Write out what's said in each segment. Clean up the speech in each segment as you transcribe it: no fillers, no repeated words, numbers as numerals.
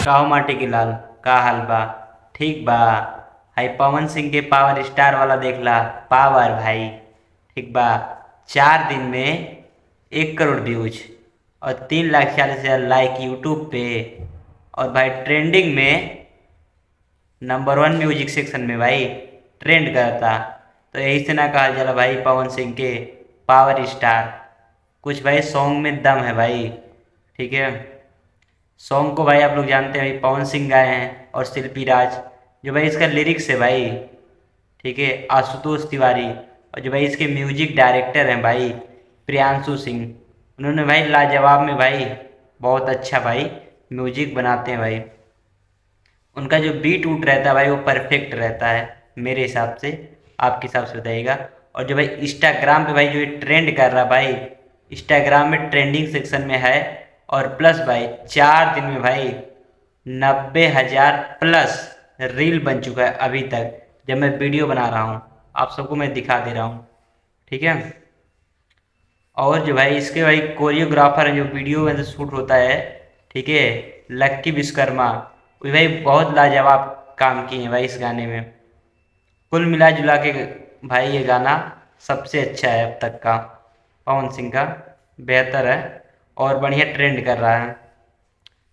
काहो माटी के लाल, का हाल बा? ठीक बा। हाई पवन सिंह के पावर स्टार वाला देखला, पावर भाई। ठीक बा। 4 दिन में 1 करोड़ व्यूज और 3,40,000 लाइक यूट्यूब पे। और भाई ट्रेंडिंग में नंबर 1 म्यूजिक सेक्शन में भाई ट्रेंड करता। तो यही से ना कहा जाला भाई पवन सिंह के पावर स्टार। कुछ भाई सॉन्ग में दम है भाई। ठीक है। सॉन्ग को भाई आप लोग जानते हैं भाई, पवन सिंह गाए हैं और शिल्पी राज। जो भाई इसका लिरिक्स है भाई, ठीक है, आशुतोष तिवारी। और जो भाई इसके म्यूजिक डायरेक्टर हैं भाई प्रियांशु सिंह। उन्होंने भाई लाजवाब में भाई बहुत अच्छा भाई म्यूजिक बनाते हैं भाई। उनका जो बीट वूट रहता है भाई वो परफेक्ट रहता है मेरे हिसाब से। आपके हिसाब से बताइएगा। और जो भाई इंस्टाग्राम पे भाई जो ये ट्रेंड कर रहा भाई, इंस्टाग्राम में ट्रेंडिंग सेक्शन में है। और प्लस भाई 4 दिन में भाई 90,000 प्लस रील बन चुका है अभी तक। जब मैं वीडियो बना रहा हूँ आप सबको मैं दिखा दे रहा हूँ। ठीक है। और जो भाई इसके भाई कोरियोग्राफर है जो वीडियो में से शूट होता है, ठीक है, लक्की विश्वकर्मा। वो भाई बहुत लाजवाब काम किए हैं भाई इस गाने में। कुल मिला जुला के भाई ये गाना सबसे अच्छा है अब तक का पवन सिंह का। बेहतर है और बढ़िया ट्रेंड कर रहा है।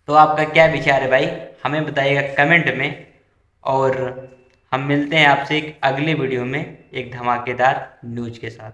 तो आपका क्या विचार है भाई, हमें बताइएगा कमेंट में। और हम मिलते हैं आपसे एक अगली वीडियो में एक धमाकेदार न्यूज के साथ।